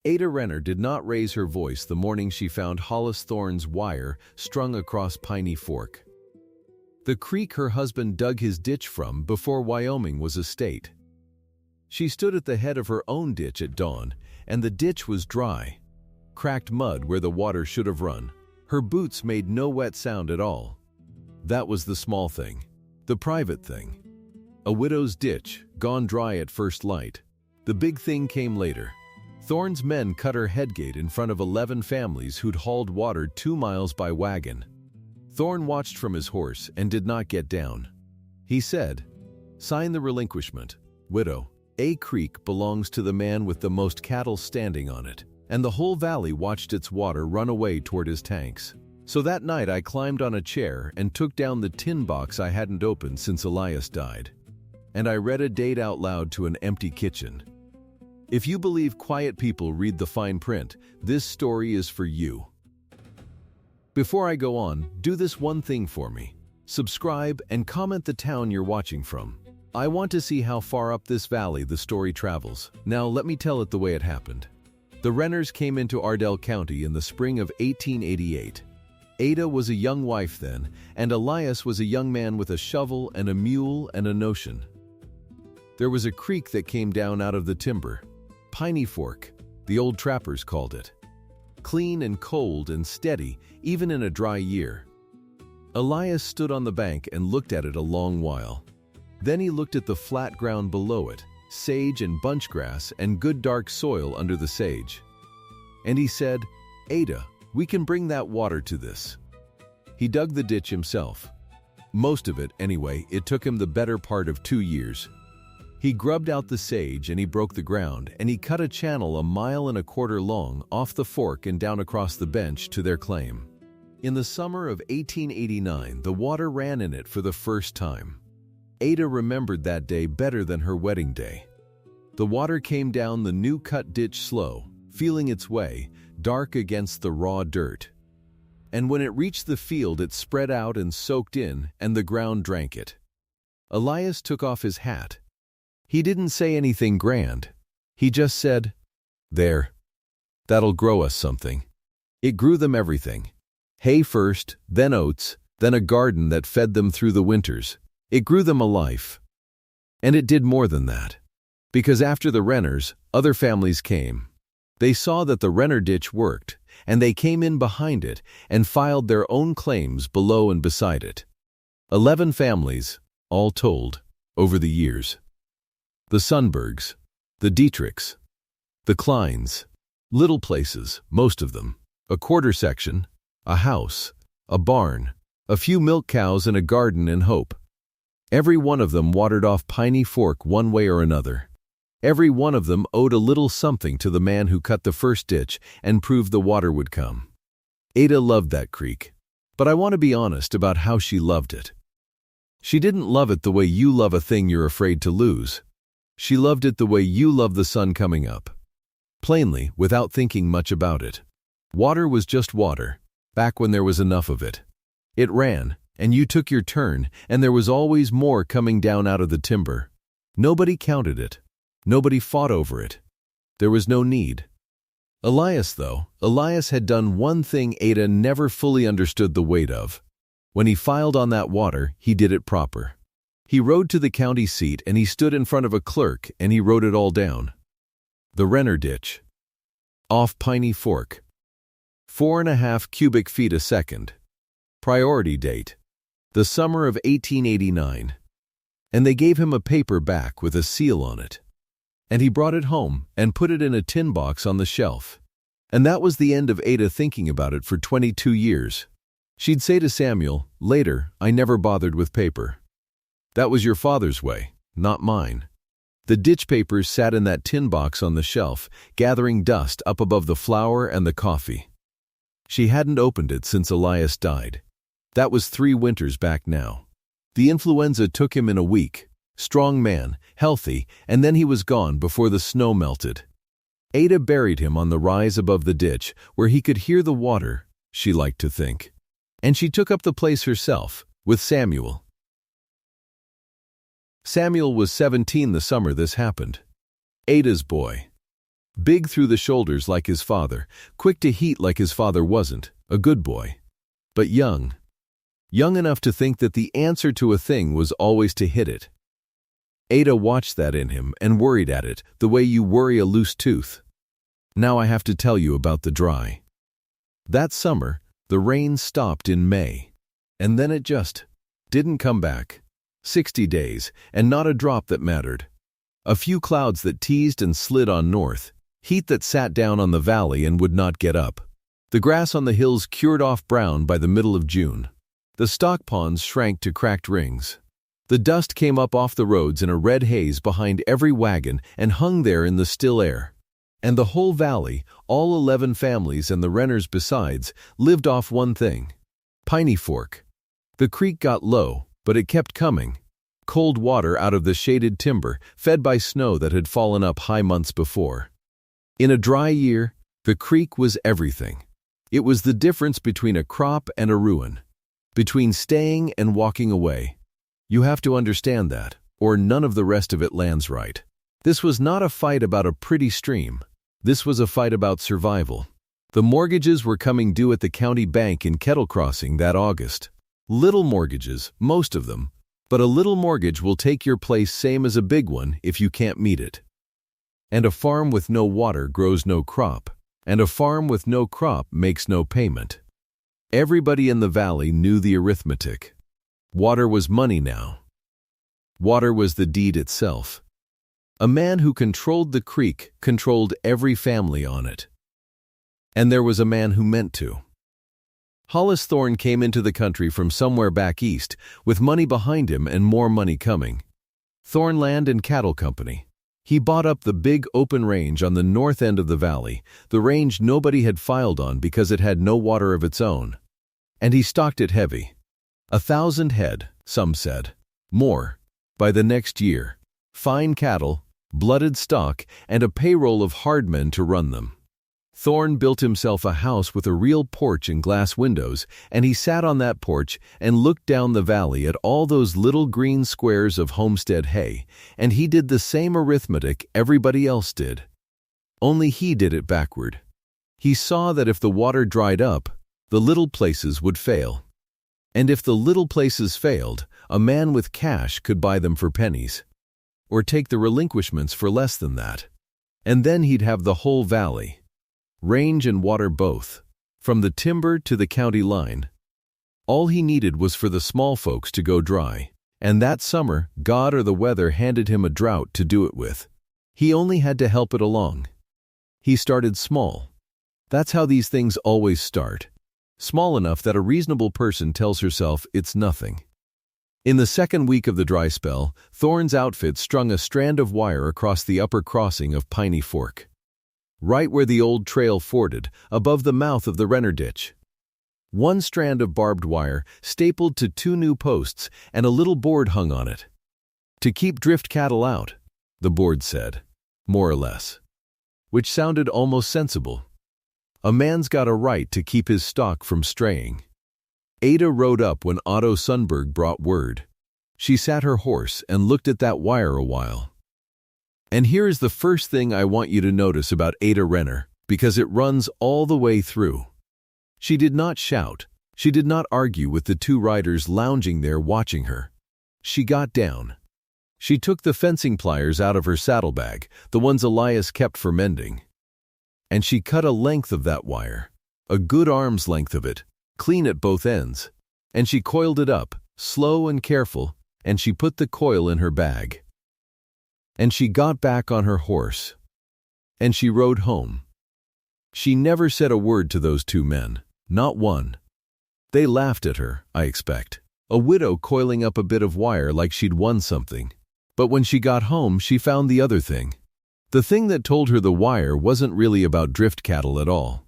Ada Renner did not raise her voice the morning she found Hollis Thorne's wire strung across Piney Fork, the creek her husband dug his ditch from before Wyoming was a state. She stood at the head of her own ditch at dawn, and the ditch was dry, cracked mud where the water should have run. Her boots made no wet sound at all. That was the small thing, the private thing. A widow's ditch, gone dry at first light. The big thing came later. Thorne's men cut her headgate in front of 11 families who'd hauled water 2 miles by wagon. Thorne watched from his horse and did not get down. He said, "Sign the relinquishment, widow. A creek belongs to the man with the most cattle standing on it." And the whole valley watched its water run away toward his tanks. So that night I climbed on a chair and took down the tin box I hadn't opened since Elias died. And I read a date out loud to an empty kitchen. If you believe quiet people read the fine print, this story is for you. Before I go on, do this one thing for me. Subscribe and comment the town you're watching from. I want to see how far up this valley the story travels. Now let me tell it the way it happened. The Renners came into Ardell County in the spring of 1888. Ada was a young wife then, and Elias was a young man with a shovel and a mule and a notion. There was a creek that came down out of the timber. Piney Fork, the old trappers called it. Clean and cold and steady, even in a dry year. Elias stood on the bank and looked at it a long while. Then he looked at the flat ground below it, sage and bunchgrass and good dark soil under the sage. And he said, "Ada, we can bring that water to this." He dug the ditch himself. Most of it, anyway. It took him the better part of 2 years. He grubbed out the sage and he broke the ground, and he cut a channel 1.25 miles long off the fork and down across the bench to their claim. In the summer of 1889, the water ran in it for the first time. Ada remembered that day better than her wedding day. The water came down the new-cut ditch slow, feeling its way, dark against the raw dirt. And when it reached the field, it spread out and soaked in, and the ground drank it. Elias took off his hat. He didn't say anything grand. He just said, "There. That'll grow us something." It grew them everything. Hay first, then oats, then a garden that fed them through the winters. It grew them a life. And it did more than that. Because after the Renners, other families came. They saw that the Renner ditch worked, and they came in behind it and filed their own claims below and beside it. 11 families, all told, over the years. The Sundbergs, the Dietrichs, the Kleins, little places, most of them, a quarter section, a house, a barn, a few milk cows and a garden and hope. Every one of them watered off Piney Fork one way or another. Every one of them owed a little something to the man who cut the first ditch and proved the water would come. Ada loved that creek, but I want to be honest about how she loved it. She didn't love it the way you love a thing you're afraid to lose. She loved it the way you love the sun coming up. Plainly, without thinking much about it. Water was just water, back when there was enough of it. It ran, and you took your turn, and there was always more coming down out of the timber. Nobody counted it. Nobody fought over it. There was no need. Elias, though, Elias had done one thing Ada never fully understood the weight of. When he filed on that water, he did it proper. He rode to the county seat and he stood in front of a clerk and he wrote it all down. The Renner ditch. Off Piney Fork. 4.5 cubic feet a second. Priority date. The summer of 1889. And they gave him a paper back with a seal on it. And he brought it home and put it in a tin box on the shelf. And that was the end of Ada thinking about it for 22 years. She'd say to Samuel, later, "I never bothered with paper. That was your father's way, not mine." The ditch papers sat in that tin box on the shelf, gathering dust up above the flour and the coffee. She hadn't opened it since Elias died. That was 3 winters back now. The influenza took him in a week. Strong man, healthy, and then he was gone before the snow melted. Ada buried him on the rise above the ditch, where he could hear the water, she liked to think. And she took up the place herself, with Samuel. Samuel was 17 the summer this happened. Ada's boy. Big through the shoulders like his father, quick to heat like his father wasn't, a good boy. But young. Young enough to think that the answer to a thing was always to hit it. Ada watched that in him and worried at it, the way you worry a loose tooth. Now I have to tell you about the dry. That summer, the rain stopped in May. And then it just didn't come back. 60 days, and not a drop that mattered. A few clouds that teased and slid on north, heat that sat down on the valley and would not get up. The grass on the hills cured off brown by the middle of June. The stock ponds shrank to cracked rings. The dust came up off the roads in a red haze behind every wagon and hung there in the still air. And the whole valley, all 11 families and the renters besides, lived off one thing: Piney Fork. The creek got low, but it kept coming. Cold water out of the shaded timber, fed by snow that had fallen up high months before. In a dry year, the creek was everything. It was the difference between a crop and a ruin, between staying and walking away. You have to understand that, or none of the rest of it lands right. This was not a fight about a pretty stream. This was a fight about survival. The mortgages were coming due at the county bank in Kettle Crossing that August. Little mortgages, most of them, but a little mortgage will take your place same as a big one if you can't meet it. And a farm with no water grows no crop, and a farm with no crop makes no payment. Everybody in the valley knew the arithmetic. Water was money now. Water was the deed itself. A man who controlled the creek controlled every family on it. And there was a man who meant to. Hollis Thorne came into the country from somewhere back east, with money behind him and more money coming. Thorne Land and Cattle Company. He bought up the big open range on the north end of the valley, the range nobody had filed on because it had no water of its own. And he stocked it heavy. 1,000 head, some said. More. By the next year. Fine cattle, blooded stock, and a payroll of hard men to run them. Thorne built himself a house with a real porch and glass windows, and he sat on that porch and looked down the valley at all those little green squares of homestead hay, and he did the same arithmetic everybody else did. Only he did it backward. He saw that if the water dried up, the little places would fail. And if the little places failed, a man with cash could buy them for pennies. Or take the relinquishments for less than that. And then he'd have the whole valley. Range and water both. From the timber to the county line. All he needed was for the small folks to go dry. And that summer, God or the weather handed him a drought to do it with. He only had to help it along. He started small. That's how these things always start. Small enough that a reasonable person tells herself it's nothing. In the second week of the dry spell, Thorne's outfit strung a strand of wire across the upper crossing of Piney Fork. Right where the old trail forded, above the mouth of the Renner Ditch. One strand of barbed wire, stapled to 2 new posts, and a little board hung on it. To keep drift cattle out, the board said, more or less. Which sounded almost sensible. A man's got a right to keep his stock from straying. Ada rode up when Otto Sundberg brought word. She sat her horse and looked at that wire a while. And here is the first thing I want you to notice about Ada Renner, because it runs all the way through. She did not shout. She did not argue with the 2 riders lounging there watching her. She got down. She took the fencing pliers out of her saddlebag, the ones Elias kept for mending. And she cut a length of that wire, a good arm's length of it, clean at both ends. And she coiled it up, slow and careful, and she put the coil in her bag. And she got back on her horse. And she rode home. She never said a word to those 2 men, not one. They laughed at her, I expect. A widow coiling up a bit of wire like she'd won something. But when she got home, she found the other thing. The thing that told her the wire wasn't really about drift cattle at all.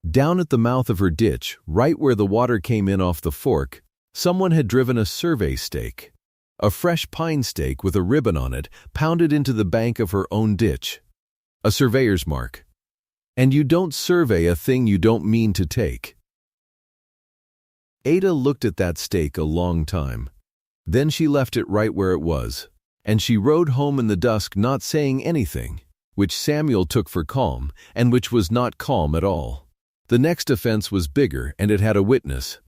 Down at the mouth of her ditch, right where the water came in off the fork, someone had driven a survey stake. A fresh pine stake with a ribbon on it, pounded into the bank of her own ditch. A surveyor's mark. And you don't survey a thing you don't mean to take. Ada looked at that stake a long time. Then she left it right where it was. And she rode home in the dusk not saying anything, which Samuel took for calm, and which was not calm at all. The next offense was bigger, and it had a witness.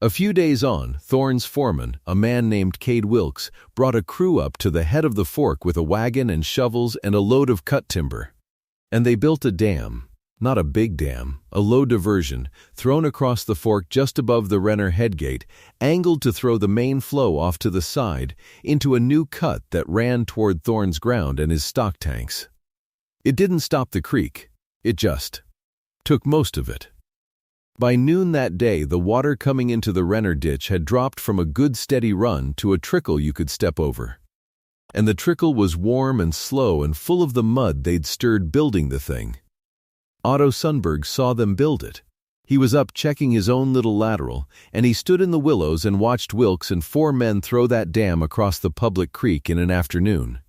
A few days on, Thorne's foreman, a man named Cade Wilkes, brought a crew up to the head of the fork with a wagon and shovels and a load of cut timber. And they built a dam, not a big dam, a low diversion, thrown across the fork just above the Renner headgate, angled to throw the main flow off to the side into a new cut that ran toward Thorne's ground and his stock tanks. It didn't stop the creek, it just took most of it. By noon that day, the water coming into the Renner ditch had dropped from a good steady run to a trickle you could step over. And the trickle was warm and slow and full of the mud they'd stirred building the thing. Otto Sundberg saw them build it. He was up checking his own little lateral, and he stood in the willows and watched Wilkes and 4 men throw that dam across the public creek in an afternoon.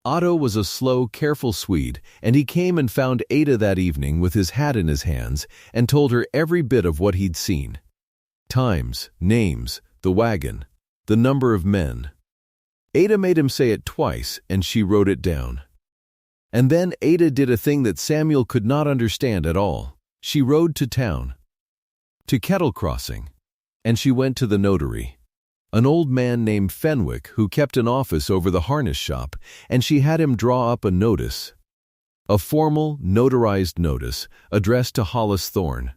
Otto was a slow, careful Swede, and he came and found Ada that evening with his hat in his hands and told her every bit of what he'd seen. Times, names, the wagon, the number of men. Ada made him say it twice, and she wrote it down. And then Ada did a thing that Samuel could not understand at all. She rode to town, to Kettle Crossing, and she went to the notary, an old man named Fenwick who kept an office over the harness shop, and she had him draw up a notice. A formal, notarized notice addressed to Hollis Thorne.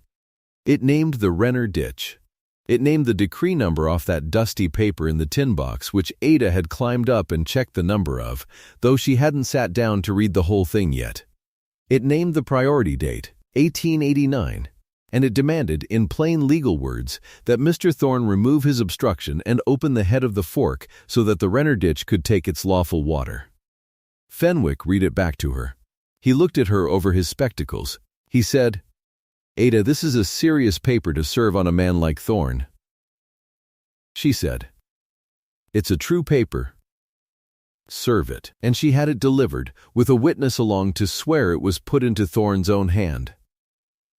It named the Renner ditch. It named the decree number off that dusty paper in the tin box which Ada had climbed up and checked the number of, though she hadn't sat down to read the whole thing yet. It named the priority date, 1889, and it demanded, in plain legal words, that Mr. Thorne remove his obstruction and open the head of the fork so that the Renner ditch could take its lawful water. Fenwick read it back to her. He looked at her over his spectacles. He said, "Ada, this is a serious paper to serve on a man like Thorne." She said, "It's a true paper. Serve it." And she had it delivered, with a witness along to swear it was put into Thorne's own hand.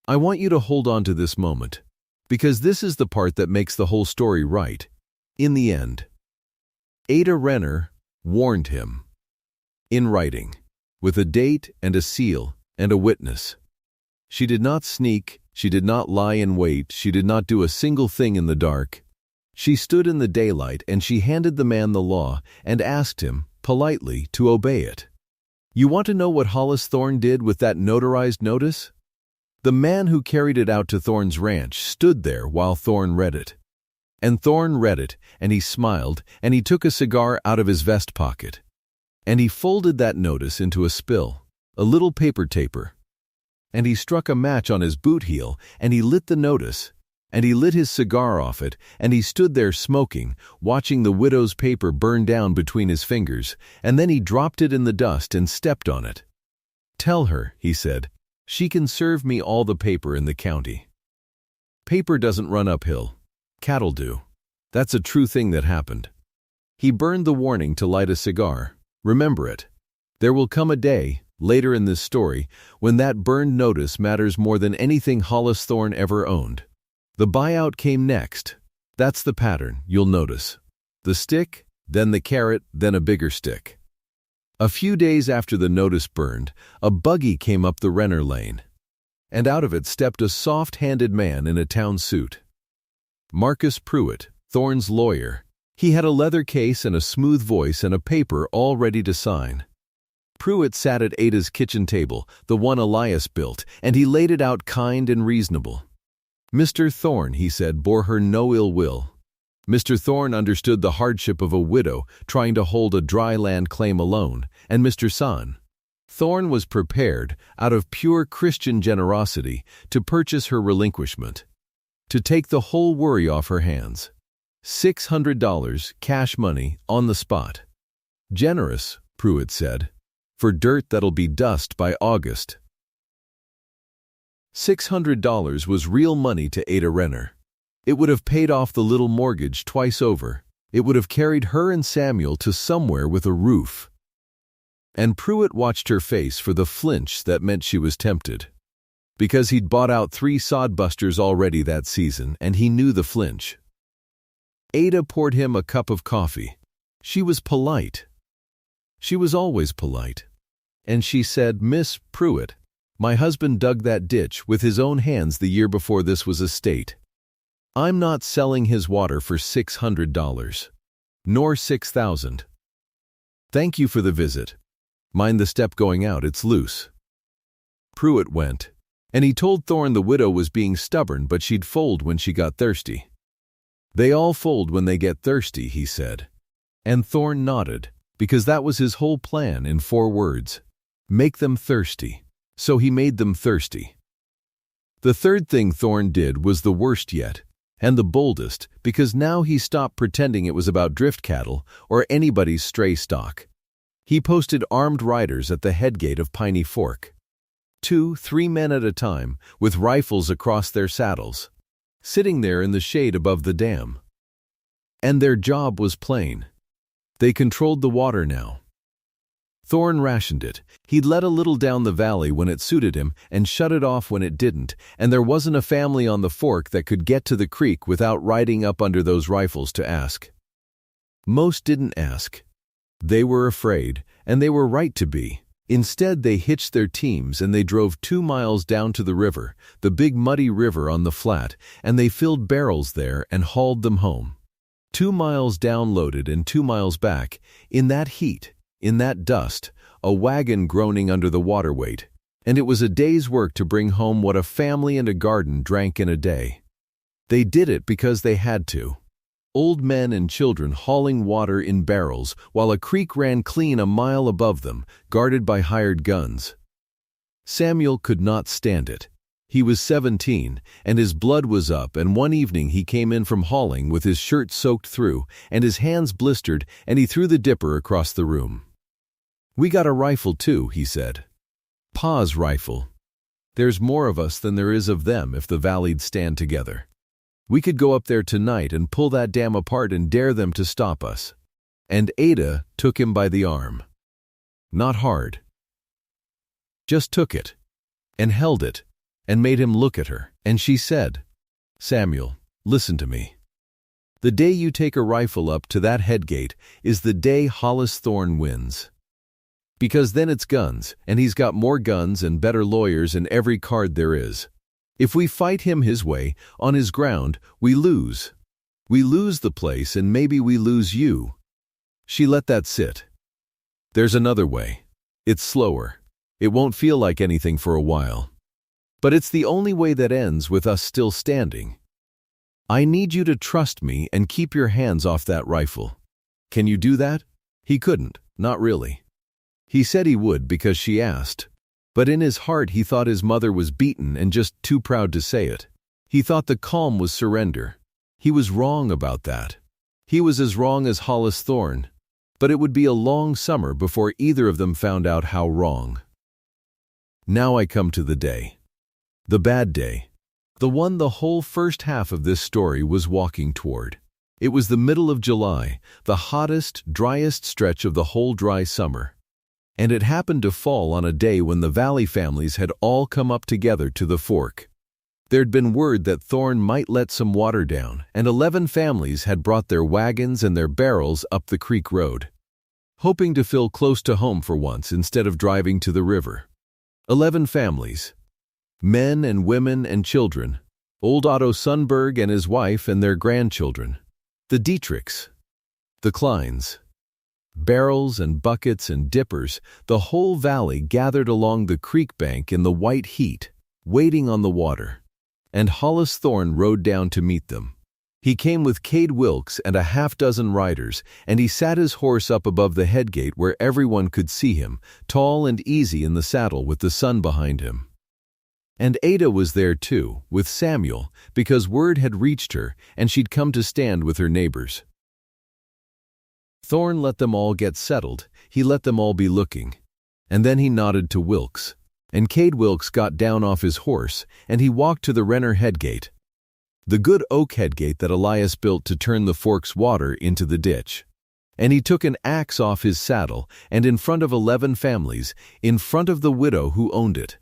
I want you to hold on to this moment, because this is the part that makes the whole story right. In the end, Ada Renner warned him. In writing, with a date and a seal and a witness. She did not sneak, she did not lie in wait, she did not do a single thing in the dark. She stood in the daylight and she handed the man the law and asked him, politely, to obey it. You want to know what Hollis Thorne did with that notarized notice? The man who carried it out to Thorne's ranch stood there while Thorne read it. And Thorne read it, and he smiled, and he took a cigar out of his vest pocket. And he folded that notice into a spill, a little paper taper. And he struck a match on his boot heel, and he lit the notice, and he lit his cigar off it, and he stood there smoking, watching the widow's paper burn down between his fingers, and then he dropped it in the dust and stepped on it. Tell her, he said, she can serve me all the paper in the county. Paper doesn't run uphill. Cattle do. That's a true thing that happened. He burned the warning to light a cigar. Remember it. There will come a day, later in this story, when that burned notice matters more than anything Hollis Thorne ever owned. The buyout came next. That's the pattern, you'll notice. The stick, then the carrot, then a bigger stick. A few days after the notice burned, a buggy came up the Renner lane, and out of it stepped a soft-handed man in a town suit. Marcus Pruitt, Thorne's lawyer. He had a leather case and a smooth voice and a paper all ready to sign. Pruitt sat at Ada's kitchen table, the one Elias built, and he laid it out kind and reasonable. Mr. Thorne, he said, bore her no ill will. Mr. Thorne understood the hardship of a widow trying to hold a dry land claim alone, and Mr. Son. Thorne was prepared, out of pure Christian generosity, to purchase her relinquishment, to take the whole worry off her hands. $600, cash money, on the spot. Generous, Pruitt said, for dirt that'll be dust by August. $600 was real money to Ada Renner. It would have paid off the little mortgage twice over. It would have carried her and Samuel to somewhere with a roof. And Pruitt watched her face for the flinch that meant she was tempted. Because he'd bought out 3 sodbusters already that season, and he knew the flinch. Ada poured him a cup of coffee. She was polite. She was always polite. and she said, "Miss Pruitt, my husband dug that ditch with his own hands the year before this was a state. I'm not selling his water for $600, nor $6,000. Thank you for the visit. Mind the step going out, it's loose." Pruitt went, and he told Thorne the widow was being stubborn, but she'd fold when she got thirsty. "They all fold when they get thirsty," he said. And Thorne nodded, because that was his whole plan in 4 words. Make them thirsty. So he made them thirsty. The third thing Thorne did was the worst yet, and the boldest, because now he stopped pretending it was about drift cattle or anybody's stray stock. He posted armed riders at the headgate of Piney Fork. 2, 3 men at a time, with rifles across their saddles, sitting there in the shade above the dam. And their job was plain. They controlled the water now. Thorne rationed it. He'd let a little down the valley when it suited him and shut it off when it didn't, and there wasn't a family on the fork that could get to the creek without riding up under those rifles to ask. Most didn't ask. They were afraid, and they were right to be. Instead, they hitched their teams and they drove 2 miles down to the river, the big muddy river on the flat, and they filled barrels there and hauled them home. 2 miles down loaded and 2 miles back, in that heat, in that dust, a wagon groaning under the water weight, and it was a day's work to bring home what a family and a garden drank in a day. They did it because they had to. Old men and children hauling water in barrels while a creek ran clean a mile above them, guarded by hired guns. Samuel could not stand it. He was 17, and his blood was up, and one evening he came in from hauling with his shirt soaked through and his hands blistered, and he threw the dipper across the room. "We got a rifle too," he said. "Pa's rifle. There's more of us than there is of them if the valley'd stand together. We could go up there tonight and pull that dam apart and dare them to stop us." And Ada took him by the arm. Not hard. Just took it, and held it, and made him look at her, and she said, "Samuel, listen to me. The day you take a rifle up to that headgate is the day Hollis Thorne wins. Because then it's guns, and he's got more guns and better lawyers in every card there is. If we fight him his way, on his ground, we lose. We lose the place, and maybe we lose you." She let that sit. "There's another way. It's slower. It won't feel like anything for a while. But it's the only way that ends with us still standing. I need you to trust me and keep your hands off that rifle. Can you do that?" He couldn't, not really. He said he would because she asked. But in his heart he thought his mother was beaten and just too proud to say it. He thought the calm was surrender. He was wrong about that. He was as wrong as Hollis Thorne. But it would be a long summer before either of them found out how wrong. Now I come to the day. The bad day. The one the whole first half of this story was walking toward. It was the middle of July, the hottest, driest stretch of the whole dry summer. And it happened to fall on a day when the valley families had all come up together to the fork. There'd been word that Thorne might let some water down, and 11 families had brought their wagons and their barrels up the creek road, hoping to fill close to home for once instead of driving to the river. 11 families. Men and women and children. Old Otto Sundberg and his wife and their grandchildren. The Dietrichs. The Kleins. Barrels and buckets and dippers, the whole valley gathered along the creek bank in the white heat, waiting on the water. And Hollis Thorne rode down to meet them. He came with Cade Wilkes and a half-dozen riders, and he sat his horse up above the headgate where everyone could see him, tall and easy in the saddle with the sun behind him. And Ada was there too, with Samuel, because word had reached her and she'd come to stand with her neighbors. Thorne let them all get settled. He let them all be looking. And then he nodded to Wilkes. And Cade Wilkes got down off his horse, and he walked to the Renner headgate, the good oak headgate that Elias built to turn the fork's water into the ditch. And he took an axe off his saddle, and in front of 11 families, in front of the widow who owned it,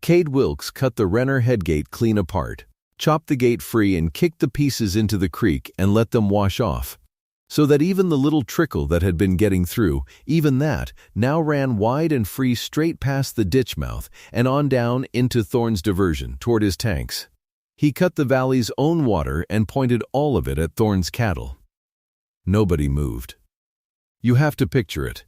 Cade Wilkes cut the Renner headgate clean apart, chopped the gate free and kicked the pieces into the creek and let them wash off. so that even the little trickle that had been getting through, even that, now ran wide and free straight past the ditch mouth and on down into Thorne's diversion toward his tanks. He cut the valley's own water and pointed all of it at Thorne's cattle. Nobody moved. You have to picture it.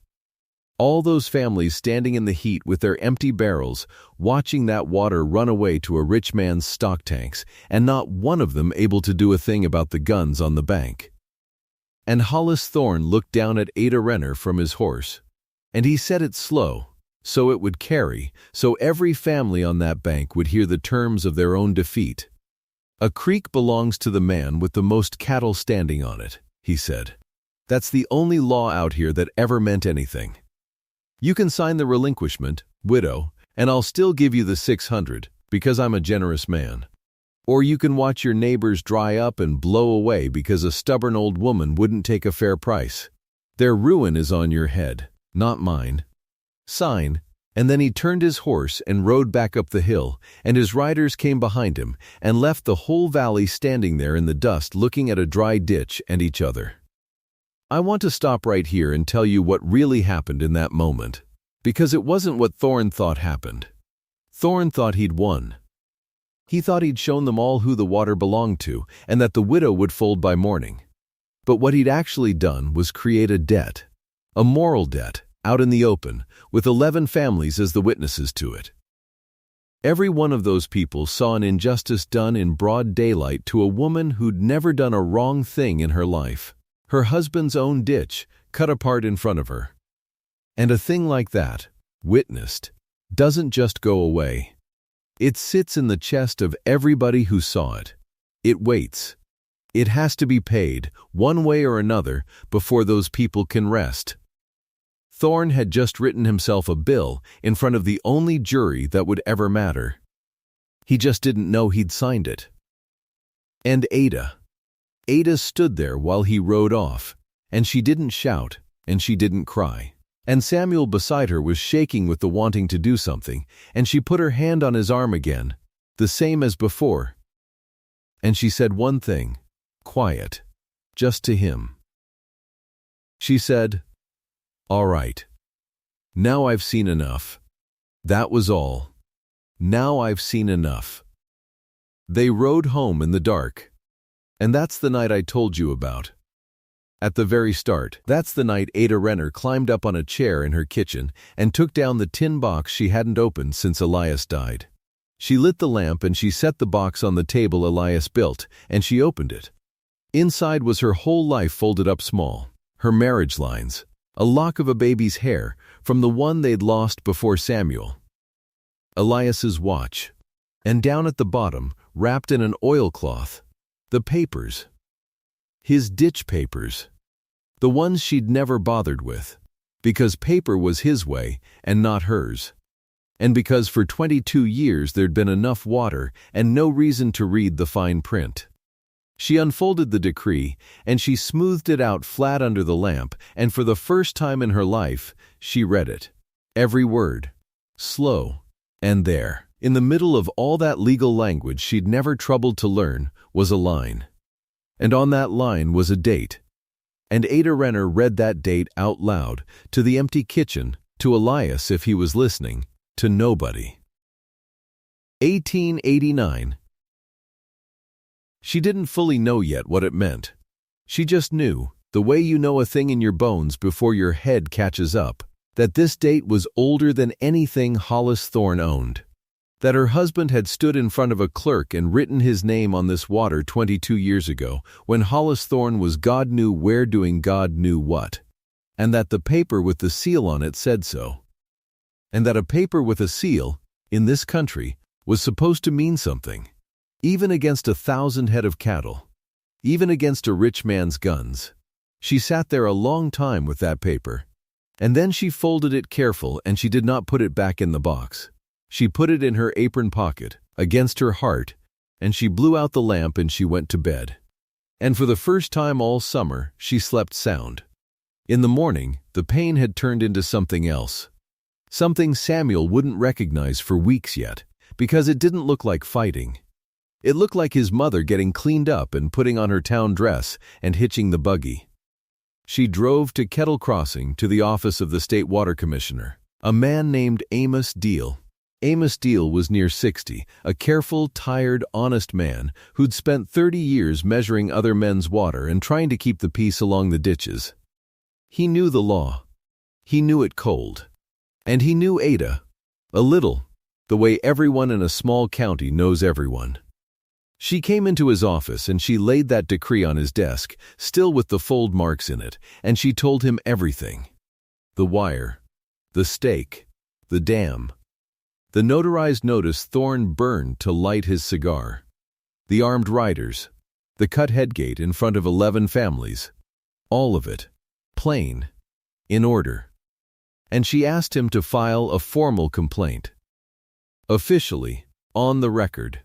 All those families standing in the heat with their empty barrels, watching that water run away to a rich man's stock tanks, and not one of them able to do a thing about the guns on the bank. And Hollis Thorne looked down at Ada Renner from his horse, and he said it slow, so it would carry, so every family on that bank would hear the terms of their own defeat. A creek belongs to the man with the most cattle standing on it, he said. That's the only law out here that ever meant anything. You can sign the relinquishment, widow, and I'll still give you the 600, because I'm a generous man. Or you can watch your neighbors dry up and blow away because a stubborn old woman wouldn't take a fair price. Their ruin is on your head, not mine. Sign. And then he turned his horse and rode back up the hill, and his riders came behind him and left the whole valley standing there in the dust looking at a dry ditch and each other. I want to stop right here and tell you what really happened in that moment, because it wasn't what Thorne thought happened. Thorne thought he'd won. He thought he'd shown them all who the water belonged to and that the widow would fold by morning. But what he'd actually done was create a debt, a moral debt, out in the open, with 11 families as the witnesses to it. Every one of those people saw an injustice done in broad daylight to a woman who'd never done a wrong thing in her life. Her husband's own ditch, cut apart in front of her. And a thing like that, witnessed, doesn't just go away. It sits in the chest of everybody who saw it. It waits. It has to be paid, one way or another, before those people can rest. Thorne had just written himself a bill in front of the only jury that would ever matter. He just didn't know he'd signed it. And Ada stood there while he rode off, and she didn't shout, and she didn't cry. And Samuel beside her was shaking with the wanting to do something, and she put her hand on his arm again, the same as before. And she said one thing, quiet, just to him. She said, "All right. Now I've seen enough. That was all. Now I've seen enough." They rode home in the dark. And that's the night I told you about. At the very start, that's the night Ada Renner climbed up on a chair in her kitchen and took down the tin box she hadn't opened since Elias died. She lit the lamp and she set the box on the table Elias built, and she opened it. Inside was her whole life folded up small, her marriage lines, a lock of a baby's hair from the one they'd lost before Samuel, Elias's watch, and down at the bottom, wrapped in an oilcloth, the papers. His ditch papers. The ones she'd never bothered with. Because paper was his way and not hers. And because for 22 years there'd been enough water and no reason to read the fine print. She unfolded the decree and she smoothed it out flat under the lamp, and for the first time in her life, she read it. Every word. Slow. And there, in the middle of all that legal language she'd never troubled to learn, was a line. And on that line was a date. And Ada Renner read that date out loud, to the empty kitchen, to Elias if he was listening, to nobody. 1889. She didn't fully know yet what it meant. She just knew, the way you know a thing in your bones before your head catches up, that this date was older than anything Hollis Thorne owned. That her husband had stood in front of a clerk and written his name on this water 22 years ago, when Hollis Thorne was God knew where doing God knew what. And that the paper with the seal on it said so. And that a paper with a seal, in this country, was supposed to mean something. Even against 1,000 head of cattle. Even against a rich man's guns. She sat there a long time with that paper. And then she folded it careful, and she did not put it back in the box. She put it in her apron pocket, against her heart, and she blew out the lamp and she went to bed. And for the first time all summer, she slept sound. In the morning, the pain had turned into something else. Something Samuel wouldn't recognize for weeks yet, because it didn't look like fighting. It looked like his mother getting cleaned up and putting on her town dress and hitching the buggy. She drove to Kettle Crossing to the office of the state water commissioner, a man named Amos Deal. Amos Deal was near 60, a careful, tired, honest man who'd spent 30 years measuring other men's water and trying to keep the peace along the ditches. He knew the law. He knew it cold. And he knew Ada. A little, the way everyone in a small county knows everyone. She came into his office and she laid that decree on his desk, still with the fold marks in it, and she told him everything. The wire, the stake, the dam. The notarized notice Thorne burned to light his cigar. The armed riders. The cut headgate in front of 11 families. All of it. Plain. In order. And she asked him to file a formal complaint. Officially, on the record.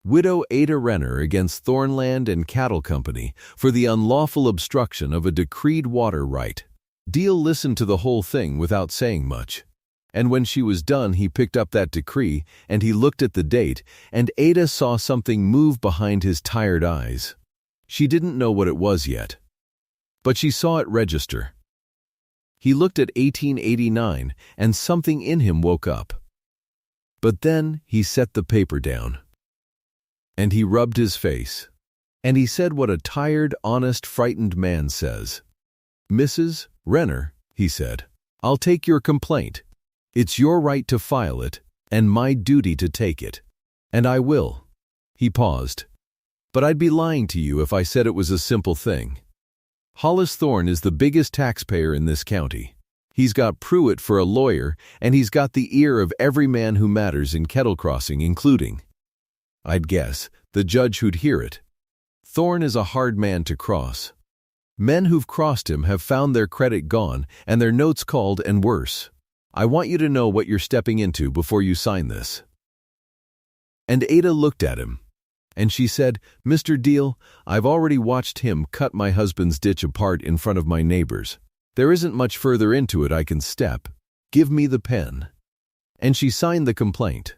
Widow Ada Renner against Thornland and Cattle Company for the unlawful obstruction of a decreed water right. Deal listened to the whole thing without saying much. And when she was done, he picked up that decree, and he looked at the date, and Ada saw something move behind his tired eyes. She didn't know what it was yet. But she saw it register. He looked at 1889, and something in him woke up. But then he set the paper down. And he rubbed his face. And he said what a tired, honest, frightened man says. "Mrs. Renner," he said, "I'll take your complaint. It's your right to file it, and my duty to take it. And I will." He paused. "But I'd be lying to you if I said it was a simple thing. Hollis Thorne is the biggest taxpayer in this county. He's got Pruitt for a lawyer, and he's got the ear of every man who matters in Kettle Crossing, including, I'd guess, the judge who'd hear it. Thorne is a hard man to cross. Men who've crossed him have found their credit gone and their notes called, and worse. I want you to know what you're stepping into before you sign this." And Ada looked at him, and she said, "Mr. Deal, I've already watched him cut my husband's ditch apart in front of my neighbors. There isn't much further into it I can step. Give me the pen." And she signed the complaint.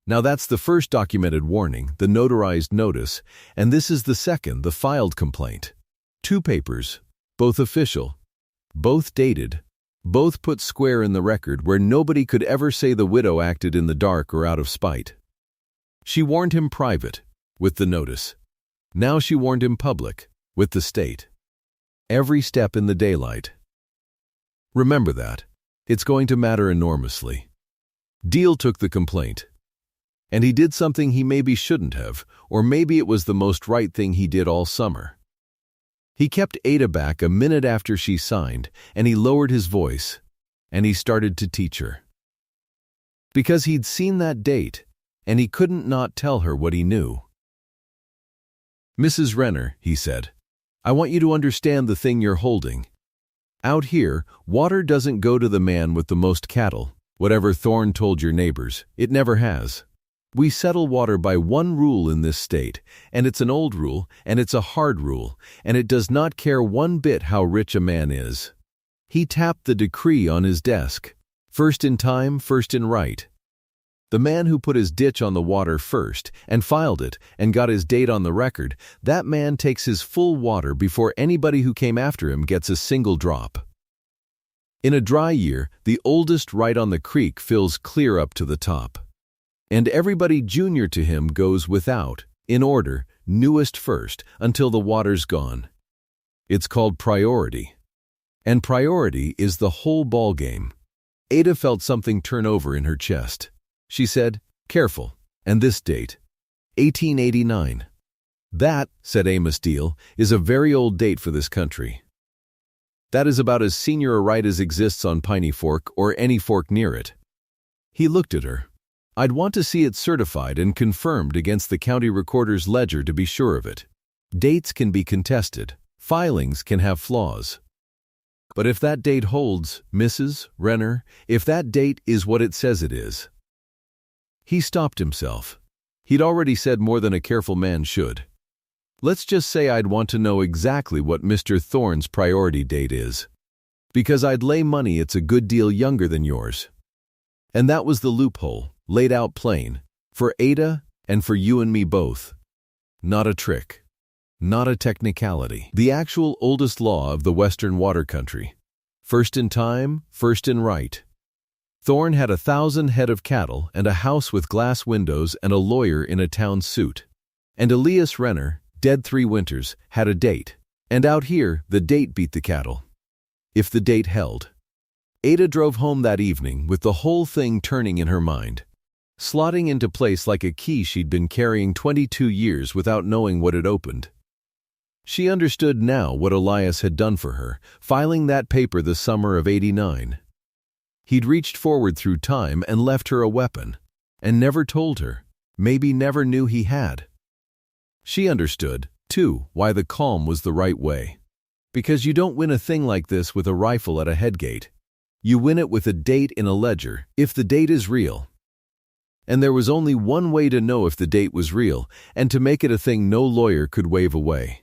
Now that's the first documented warning, the notarized notice, and this is the second, the filed complaint. 2 papers, both official, both dated, both put square in the record where nobody could ever say the widow acted in the dark or out of spite. She warned him private, with the notice. Now she warned him public, with the state. Every step in the daylight. Remember that. It's going to matter enormously. Deal took the complaint. And he did something he maybe shouldn't have, or maybe it was the most right thing he did all summer. He kept Ada back a minute after she signed, and he lowered his voice, and he started to teach her. Because he'd seen that date, and he couldn't not tell her what he knew. "Mrs. Renner," he said, "I want you to understand the thing you're holding. Out here, water doesn't go to the man with the most cattle, whatever Thorne told your neighbors. It never has. We settle water by one rule in this state, and it's an old rule, and it's a hard rule, and it does not care one bit how rich a man is." He tapped the decree on his desk. First in time, first in right. The man who put his ditch on the water first, and filed it, and got his date on the record, that man takes his full water before anybody who came after him gets a single drop. In a dry year, the oldest right on the creek fills clear up to the top. And everybody junior to him goes without, in order, newest first, until the water's gone. It's called priority. And priority is the whole ballgame. Ada felt something turn over in her chest. She said, "Careful, and this date, 1889. "That," said Amos Deal, "is a very old date for this country. That is about as senior a right as exists on Piney Fork or any fork near it." He looked at her. "I'd want to see it certified and confirmed against the county recorder's ledger to be sure of it. Dates can be contested. Filings can have flaws. But if that date holds, Mrs. Renner, if that date is what it says it is." He stopped himself. He'd already said more than a careful man should. "Let's just say I'd want to know exactly what Mr. Thorne's priority date is. Because I'd lay money it's a good deal younger than yours." And that was the loophole. Laid out plain, for Ada and for you and me both. Not a trick. not a technicality. The actual oldest law of the Western Water Country. First in time, first in right. Thorne had 1,000 head of cattle and a house with glass windows and a lawyer in a town suit. And Elias Renner, dead 3 winters, had a date. And out here, the date beat the cattle. If the date held. Ada drove home that evening with the whole thing turning in her mind, slotting into place like a key she'd been carrying 22 years without knowing what it opened. She understood now what Elias had done for her, filing that paper the summer of '89. He'd reached forward through time and left her a weapon, and never told her, maybe never knew he had. She understood, too, why the calm was the right way. Because you don't win a thing like this with a rifle at a headgate. You win it with a date in a ledger, if the date is real. And there was only one way to know if the date was real, and to make it a thing no lawyer could wave away.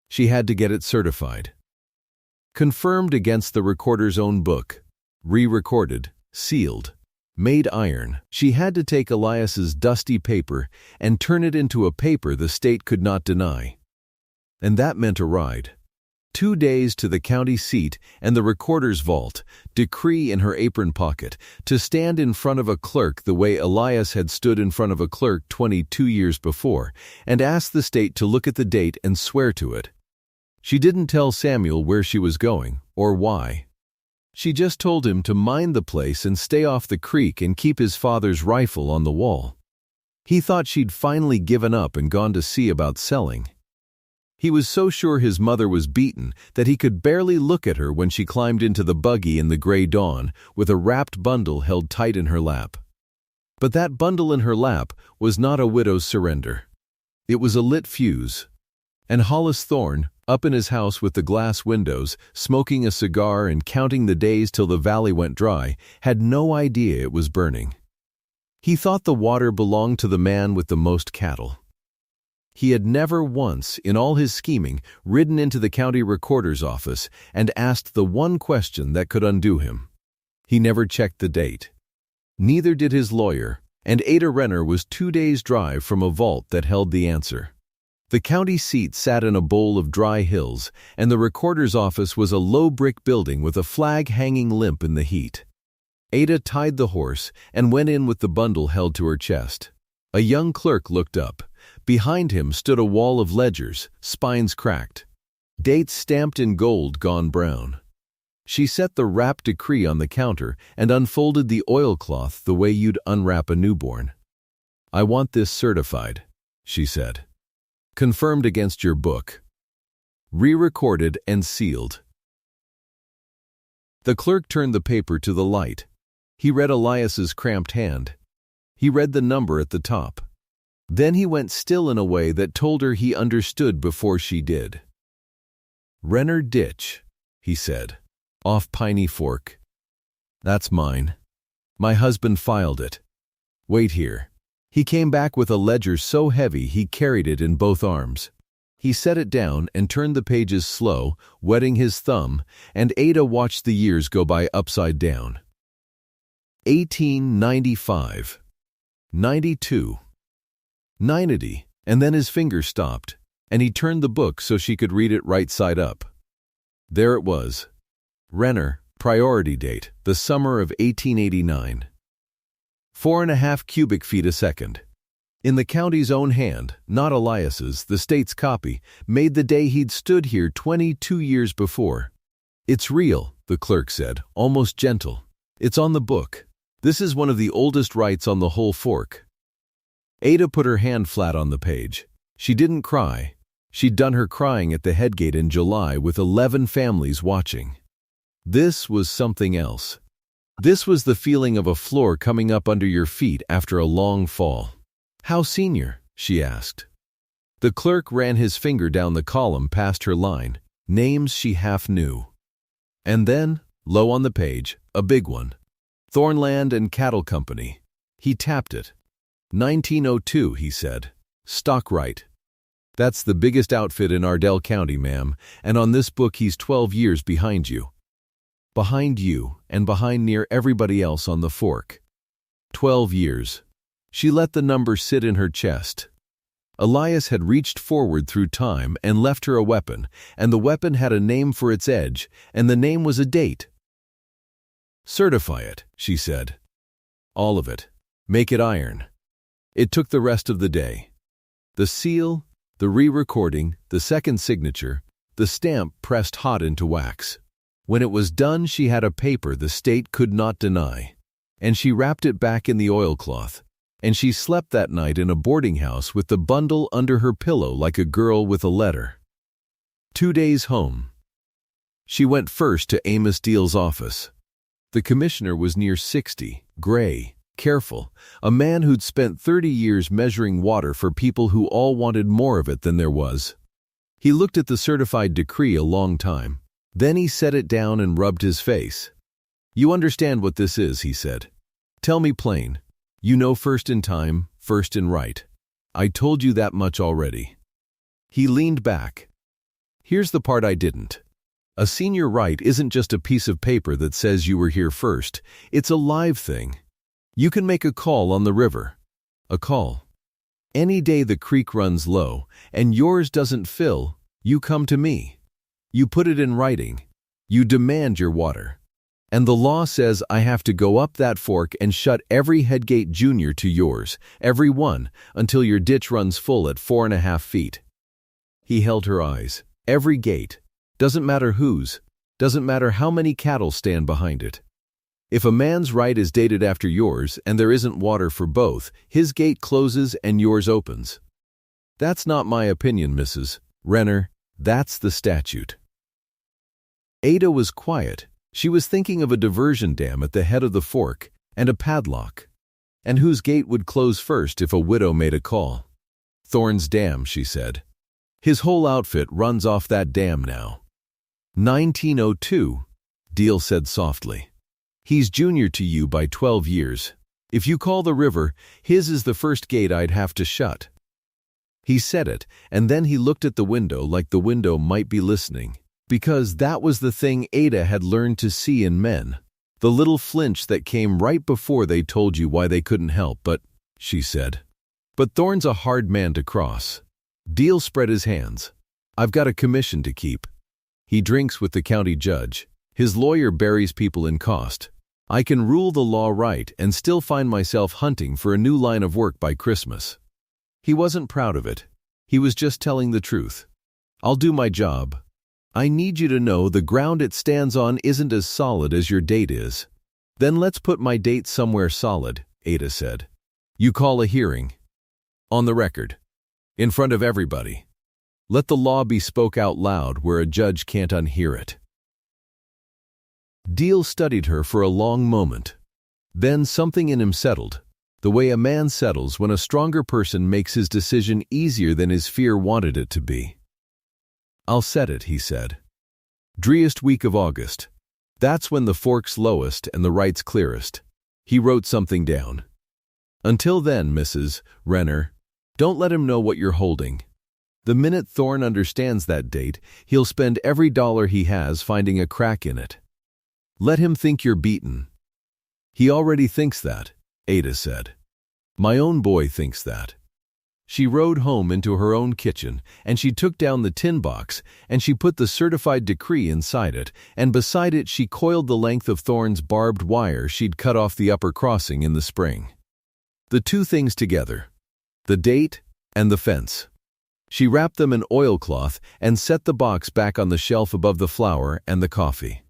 She had to get it certified. Confirmed against the recorder's own book. Re-recorded, sealed, made iron. She had to take Elias's dusty paper and turn it into a paper the state could not deny. And that meant a ride. 2 days to the county seat and the recorder's vault, decree in her apron pocket, to stand in front of a clerk the way Elias had stood in front of a clerk 22 years before, and ask the state to look at the date and swear to it. She didn't tell Samuel where she was going, or why. She just told him to mind the place and stay off the creek and keep his father's rifle on the wall. He thought she'd finally given up and gone to see about selling. He was so sure his mother was beaten that he could barely look at her when she climbed into the buggy in the gray dawn with a wrapped bundle held tight in her lap. But that bundle in her lap was not a widow's surrender. It was a lit fuse. And Hollis Thorne, up in his house with the glass windows, smoking a cigar and counting the days till the valley went dry, had no idea it was burning. He thought the water belonged to the man with the most cattle. He had never once, in all his scheming, ridden into the county recorder's office and asked the one question that could undo him. He never checked the date. Neither did his lawyer, and Ada Renner was 2 days' drive from a vault that held the answer. The county seat sat in a bowl of dry hills, and the recorder's office was a low brick building with a flag hanging limp in the heat. Ada tied the horse and went in with the bundle held to her chest. A young clerk looked up. Behind him stood a wall of ledgers, spines cracked. Dates stamped in gold gone brown. She set the wrapped decree on the counter and unfolded the oilcloth the way you'd unwrap a newborn. "I want this certified," she said. "Confirmed against your book. Re-recorded and sealed." The clerk turned the paper to the light. He read Elias's cramped hand. He read the number at the top. Then he went still in a way that told her he understood before she did. "Renner Ditch," he said, "off Piney Fork. That's mine. My husband filed it. Wait here." He came back with a ledger so heavy he carried it in both arms. He set it down and turned the pages slow, wetting his thumb, and Ada watched the years go by upside down. 1895. 92. 90, and then his finger stopped, and he turned the book so she could read it right side up. There it was. Renner, priority date, the summer of 1889. 4.5 cubic feet a second. In the county's own hand, not Elias's, the state's copy, made the day he'd stood here 22 years before. "It's real," the clerk said, almost gentle. "It's on the book. This is one of the oldest rights on the whole fork." Ada put her hand flat on the page. She didn't cry. She'd done her crying at the headgate in July with 11 families watching. This was something else. This was the feeling of a floor coming up under your feet after a long fall. "How senior?" she asked. The clerk ran his finger down the column past her line, names she half knew. And then, low on the page, a big one. Thornland and Cattle Company. He tapped it. 1902, he said. "Stock right. That's the biggest outfit in Ardell County, ma'am, and on this book he's 12 years behind you. Behind you, and behind near everybody else on the fork. 12 years. She let the number sit in her chest. Elias had reached forward through time and left her a weapon, and the weapon had a name for its edge, and the name was a date. "Certify it," she said. "All of it. Make it iron." It took the rest of the day. The seal, the re-recording, the second signature, the stamp pressed hot into wax. When it was done, she had a paper the state could not deny, and she wrapped it back in the oilcloth, and she slept that night in a boarding house with the bundle under her pillow like a girl with a letter. 2 days home. She went first to Amos Deal's office. The commissioner was near 60, gray, careful, a man who'd spent 30 years measuring water for people who all wanted more of it than there was. He looked at the certified decree a long time. Then he set it down and rubbed his face. "You understand what this is," he said. "Tell me plain. You know first in time, first in right. I told you that much already." He leaned back. "Here's the part I didn't. A senior right isn't just a piece of paper that says you were here first. It's a live thing. You can make a call on the river. A call. Any day the creek runs low and yours doesn't fill, you come to me. You put it in writing. You demand your water. And the law says I have to go up that fork and shut every headgate junior to yours, every one, until your ditch runs full at 4.5 feet. He held her eyes. Every gate. Doesn't matter whose. Doesn't matter how many cattle stand behind it. If a man's right is dated after yours and there isn't water for both, his gate closes and yours opens. That's not my opinion, Mrs. Renner. That's the statute. Ada was quiet. She was thinking of a diversion dam at the head of the fork and a padlock. And whose gate would close first if a widow made a call? Thorne's dam, she said. His whole outfit runs off that dam now. 1902, Deal said softly. He's junior to you by 12 years. If you call the river, his is the first gate I'd have to shut. He said it, and then he looked at the window like the window might be listening. Because that was the thing Ada had learned to see in men. The little flinch that came right before they told you why they couldn't help, but, she said. But Thorne's a hard man to cross. Deal spread his hands. I've got a commission to keep. He drinks with the county judge. His lawyer buries people in cost. I can rule the law right and still find myself hunting for a new line of work by Christmas. He wasn't proud of it. He was just telling the truth. I'll do my job. I need you to know the ground it stands on isn't as solid as your date is. Then let's put my date somewhere solid, Ada said. You call a hearing. On the record. In front of everybody. Let the law be spoke out loud where a judge can't unhear it. Deal studied her for a long moment. Then something in him settled, the way a man settles when a stronger person makes his decision easier than his fear wanted it to be. I'll set it, he said. Driest week of August. That's when the fork's lowest and the right's clearest. He wrote something down. Until then, Mrs. Renner, don't let him know what you're holding. The minute Thorne understands that date, he'll spend every dollar he has finding a crack in it. Let him think you're beaten. He already thinks that, Ada said. My own boy thinks that. She rode home into her own kitchen, and she took down the tin box, and she put the certified decree inside it, and beside it she coiled the length of Thorne's barbed wire she'd cut off the upper crossing in the spring. The two things together, the date and the fence. She wrapped them in oilcloth and set the box back on the shelf above the flour and the coffee.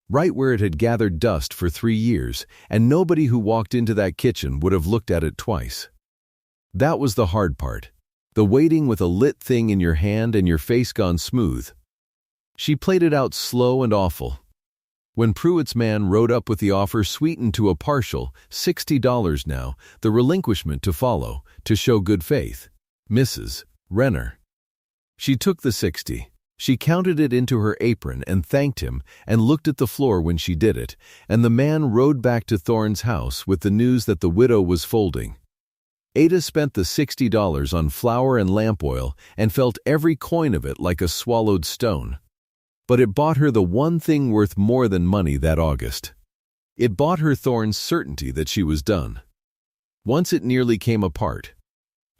Right where it had gathered dust for 3 years, and nobody who walked into that kitchen would have looked at it twice. That was the hard part, the waiting with a lit thing in your hand and your face gone smooth. She played it out slow and awful. When Pruitt's man rode up with the offer sweetened to a partial $60 now, the relinquishment to follow, to show good faith. Mrs. Renner. She took the 60. She counted it into her apron and thanked him and looked at the floor when she did it, and the man rode back to Thorne's house with the news that the widow was folding. Ada spent the $60 on flour and lamp oil and felt every coin of it like a swallowed stone. But it bought her the one thing worth more than money that August. It bought her Thorne's certainty that she was done. Once it nearly came apart.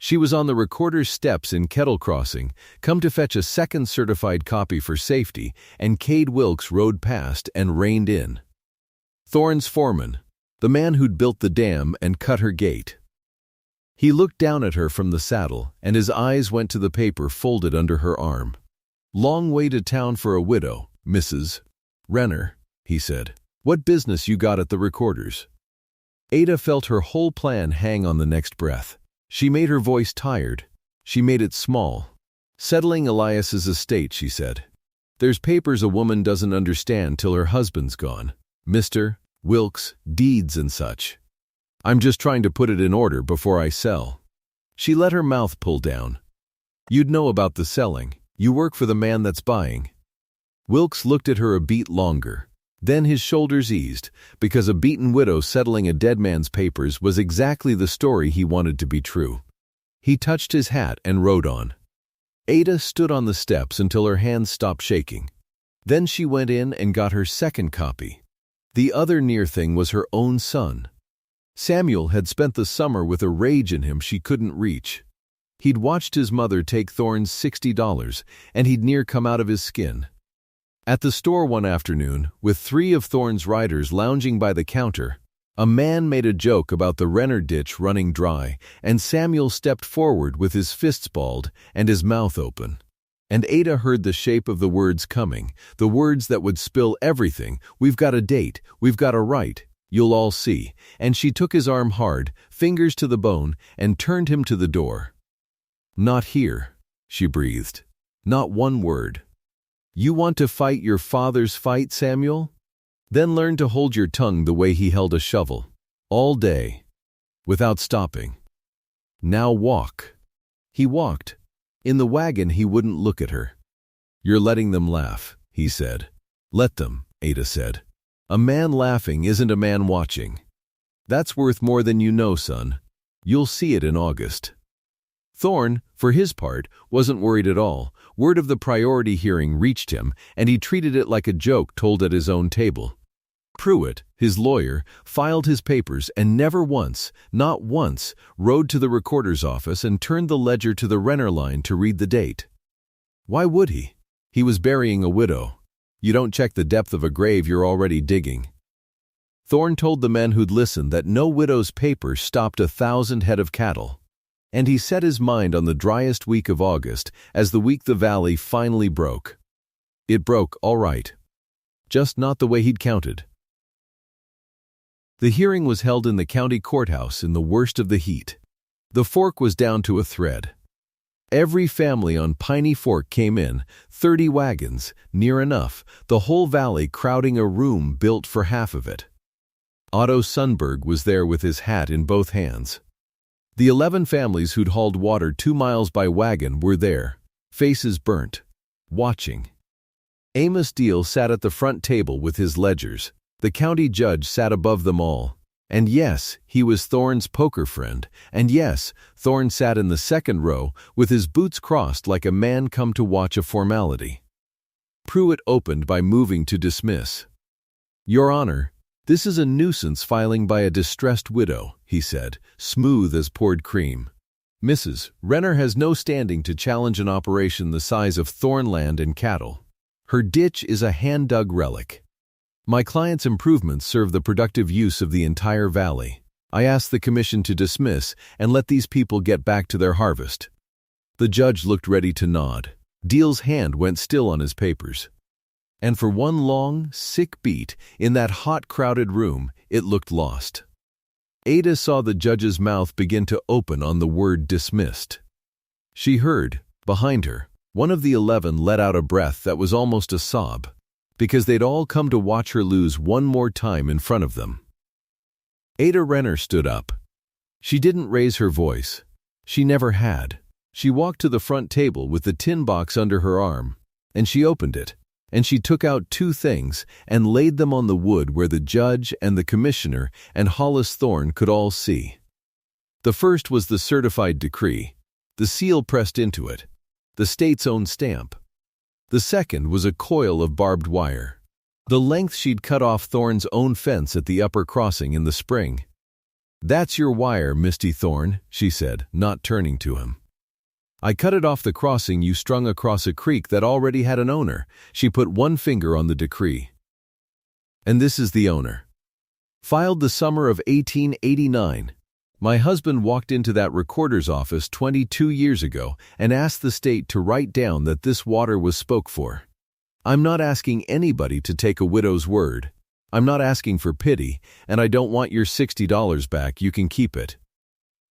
She was on the recorder's steps in Kettle Crossing, come to fetch a second certified copy for safety, and Cade Wilkes rode past and reined in. Thorne's foreman, the man who'd built the dam and cut her gate. He looked down at her from the saddle, and his eyes went to the paper folded under her arm. "Long way to town for a widow, Mrs. Renner," he said. "What business you got at the recorder's?" Ada felt her whole plan hang on the next breath. She made her voice tired. She made it small. "Settling Elias's estate," she said. "There's papers a woman doesn't understand till her husband's gone. Mr. Wilkes, deeds and such. I'm just trying to put it in order before I sell." She let her mouth pull down. "You'd know about the selling. You work for the man that's buying." Wilkes looked at her a beat longer. Then his shoulders eased, because a beaten widow settling a dead man's papers was exactly the story he wanted to be true. He touched his hat and rode on. Ada stood on the steps until her hands stopped shaking. Then she went in and got her second copy. The other near thing was her own son. Samuel had spent the summer with a rage in him she couldn't reach. He'd watched his mother take Thorne's $60, and he'd near come out of his skin. At the store one afternoon, with 3 of Thorne's riders lounging by the counter, a man made a joke about the Renner ditch running dry, and Samuel stepped forward with his fists balled and his mouth open. And Ada heard the shape of the words coming, the words that would spill everything. "We've got a date, we've got a right, you'll all see." And she took his arm hard, fingers to the bone, and turned him to the door. "Not here," she breathed. "Not one word. You want to fight your father's fight, Samuel? Then learn to hold your tongue the way he held a shovel. All day. Without stopping. Now walk." He walked. In the wagon he wouldn't look at her. "You're letting them laugh," he said. "Let them," Ada said. "A man laughing isn't a man watching. That's worth more than you know, son. You'll see it in August." Thorne, for his part, wasn't worried at all. Word of the priority hearing reached him, and he treated it like a joke told at his own table. Pruitt, his lawyer, filed his papers and never once, not once, rode to the recorder's office and turned the ledger to the Renner line to read the date. Why would he? He was burying a widow. You don't check the depth of a grave you're already digging. Thorne told the men who'd listened that no widow's paper stopped 1,000 head of cattle. And he set his mind on the driest week of August as the week the valley finally broke. It broke, all right. Just not the way he'd counted. The hearing was held in the county courthouse in the worst of the heat. The fork was down to a thread. Every family on Piney Fork came in, 30 wagons, near enough, the whole valley crowding a room built for half of it. Otto Sundberg was there with his hat in both hands. The 11 families who'd hauled water 2 miles by wagon were there, faces burnt, watching. Amos Deal sat at the front table with his ledgers. The county judge sat above them all. And yes, he was Thorne's poker friend. And yes, Thorne sat in the second row with his boots crossed like a man come to watch a formality. Pruitt opened by moving to dismiss. "Your Honor, this is a nuisance filing by a distressed widow," he said, smooth as poured cream. "Mrs. Renner has no standing to challenge an operation the size of Thorne land and cattle. Her ditch is a hand-dug relic. My client's improvements serve the productive use of the entire valley. I ask the commission to dismiss and let these people get back to their harvest." The judge looked ready to nod. Deal's hand went still on his papers. And for one long, sick beat, in that hot, crowded room, it looked lost. Ada saw the judge's mouth begin to open on the word dismissed. She heard, behind her, one of the 11 let out a breath that was almost a sob, because they'd all come to watch her lose one more time in front of them. Ada Renner stood up. She didn't raise her voice. She never had. She walked to the front table with the tin box under her arm, and she opened it. And she took out 2 things and laid them on the wood where the judge and the commissioner and Hollis Thorne could all see. The first was the certified decree, the seal pressed into it, the state's own stamp. The second was a coil of barbed wire, the length she'd cut off Thorne's own fence at the upper crossing in the spring. "That's your wire, Misty Thorne," she said, not turning to him. "I cut it off the crossing you strung across a creek that already had an owner." She put one finger on the decree. "And this is the owner. Filed the summer of 1889. My husband walked into that recorder's office 22 years ago and asked the state to write down that this water was spoke for. I'm not asking anybody to take a widow's word. I'm not asking for pity, and I don't want your $60 back. You can keep it."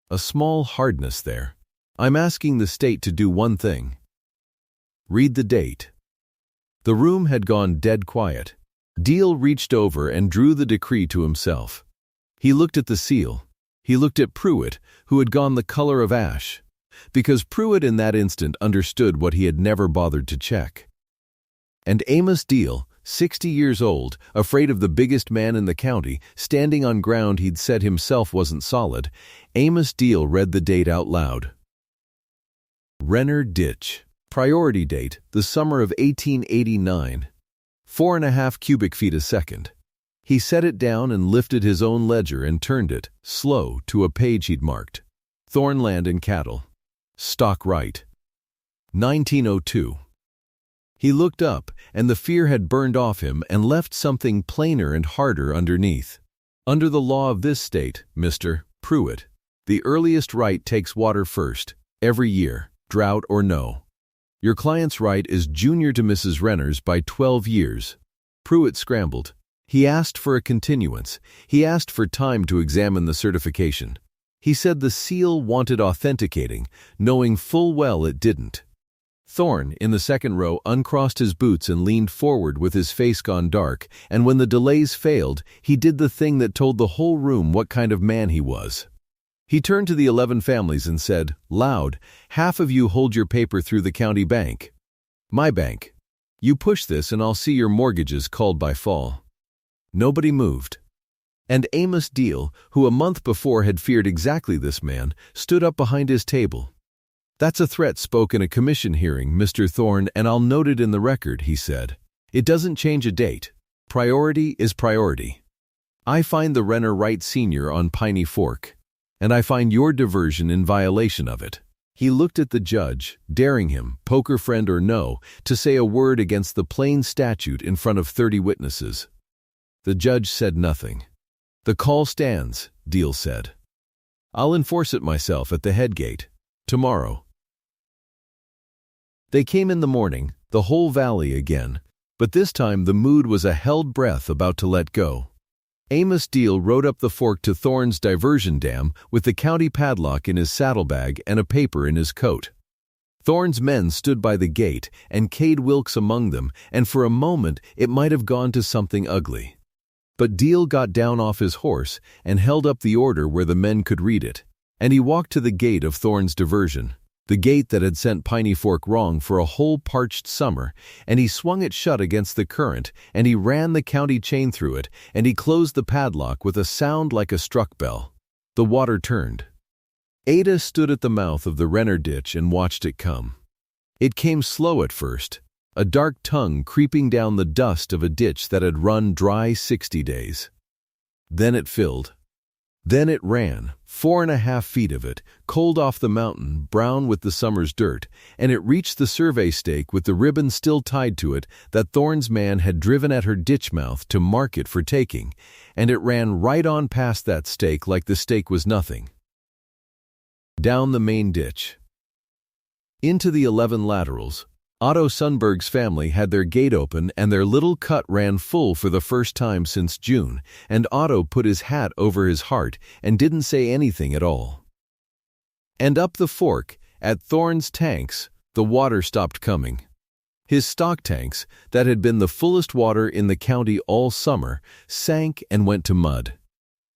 A small hardness there. "I'm asking the state to do one thing. Read the date." The room had gone dead quiet. Deal reached over and drew the decree to himself. He looked at the seal. He looked at Pruitt, who had gone the color of ash, because Pruitt in that instant understood what he had never bothered to check. And Amos Deal, 60 years old, afraid of the biggest man in the county, standing on ground he'd said himself wasn't solid, Amos Deal read the date out loud. Renner Ditch. Priority date, the summer of 1889. 4.5 cubic feet a second. He set it down and lifted his own ledger and turned it, slow, to a page he'd marked. Thorne Land and Cattle. Stock right. 1902. He looked up, and the fear had burned off him and left something plainer and harder underneath. Under the law of this state, Mr. Pruitt, the earliest right takes water first, every year, drought or no. Your client's right is junior to Mrs. Renner's by 12 years. Pruitt scrambled. He asked for a continuance. He asked for time to examine the certification. He said the seal wanted authenticating, knowing full well it didn't. Thorne, in the second row, uncrossed his boots and leaned forward with his face gone dark, and when the delays failed, he did the thing that told the whole room what kind of man he was. He turned to the 11 families and said, loud, "Half of you hold your paper through the county bank. My bank. You push this and I'll see your mortgages called by fall." Nobody moved. And Amos Deal, who a month before had feared exactly this man, stood up behind his table. "That's a threat spoke in a commission hearing, Mr. Thorne, and I'll note it in the record," he said. "It doesn't change a date. Priority is priority. I find the Renner right Sr. on Piney Fork, and I find your diversion in violation of it." He looked at the judge, daring him, poker friend or no, to say a word against the plain statute in front of 30 witnesses. The judge said nothing. "The call stands," Deal said. "I'll enforce it myself at the head gate. Tomorrow." They came in the morning, the whole valley again, but this time the mood was a held breath about to let go. Amos Deal rode up the fork to Thorne's diversion dam with the county padlock in his saddlebag and a paper in his coat. Thorne's men stood by the gate, and Cade Wilkes among them, and for a moment it might have gone to something ugly. But Deal got down off his horse and held up the order where the men could read it, and he walked to the gate of Thorne's diversion, the gate that had sent Piney Fork wrong for a whole parched summer, and he swung it shut against the current, and he ran the county chain through it, and he closed the padlock with a sound like a struck bell. The water turned. Ada stood at the mouth of the Renner ditch and watched it come. It came slow at first, a dark tongue creeping down the dust of a ditch that had run dry 60 days. Then it filled. Then it ran, 4.5 feet of it, cold off the mountain, brown with the summer's dirt, and it reached the survey stake with the ribbon still tied to it that Thorne's man had driven at her ditch mouth to mark it for taking, and it ran right on past that stake like the stake was nothing. Down the main ditch. Into the 11 laterals. Otto Sundberg's family had their gate open and their little cut ran full for the first time since June, and Otto put his hat over his heart and didn't say anything at all. And up the fork, at Thorne's tanks, the water stopped coming. His stock tanks, that had been the fullest water in the county all summer, sank and went to mud.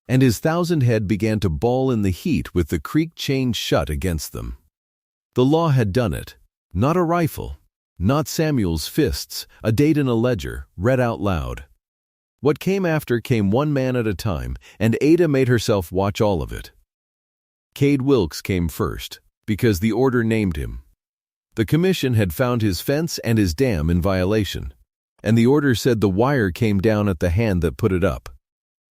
And his 1,000 head began to bawl in the heat with the creek chained shut against them. The law had done it, not a rifle. Not Samuel's fists, a date in a ledger, read out loud. What came after came one man at a time, and Ada made herself watch all of it. Cade Wilkes came first, because the order named him. The commission had found his fence and his dam in violation, and the order said the wire came down at the hand that put it up.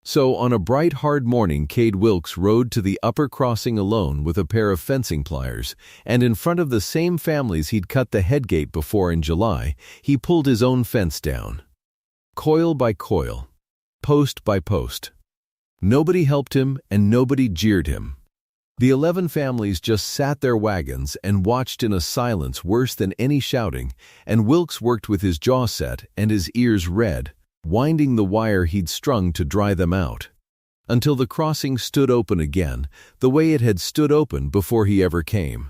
So on a bright, hard morning, Cade Wilkes rode to the upper crossing alone with a pair of fencing pliers, and in front of the same families he'd cut the headgate before in July, he pulled his own fence down. Coil by coil, post by post. Nobody helped him and nobody jeered him. The 11 families just sat their wagons and watched in a silence worse than any shouting, and Wilkes worked with his jaw set and his ears red, winding the wire he'd strung to dry them out, until the crossing stood open again, the way it had stood open before he ever came.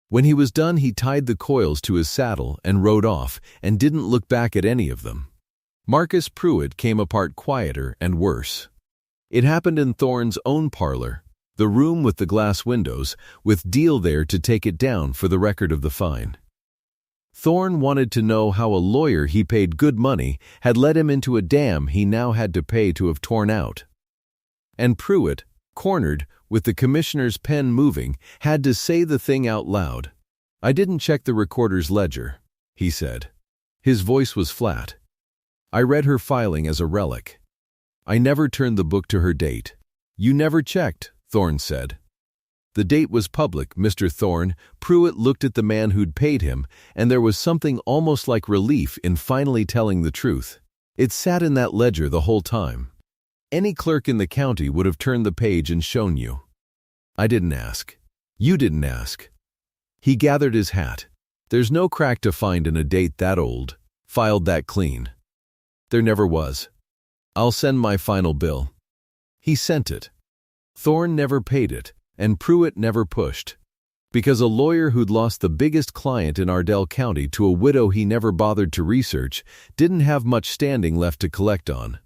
When he was done, he tied the coils to his saddle and rode off, and didn't look back at any of them. Marcus Pruitt came apart quieter and worse. It happened in Thorne's own parlor, the room with the glass windows, with Deal there to take it down for the record of the fine. Thorne wanted to know how a lawyer he paid good money had led him into a dam he now had to pay to have torn out. And Pruitt, cornered, with the commissioner's pen moving, had to say the thing out loud. "I didn't check the recorder's ledger," he said. His voice was flat. "I read her filing as a relic. I never turned the book to her date." "You never checked," Thorne said. "The date was public, Mr. Thorne." Pruitt looked at the man who'd paid him, and there was something almost like relief in finally telling the truth. "It sat in that ledger the whole time. Any clerk in the county would have turned the page and shown you. I didn't ask. You didn't ask." He gathered his hat. "There's no crack to find in a date that old, filed that clean. There never was. I'll send my final bill." He sent it. Thorne never paid it, and Pruitt never pushed, because a lawyer who'd lost the biggest client in Ardell County to a widow he never bothered to research didn't have much standing left to collect on.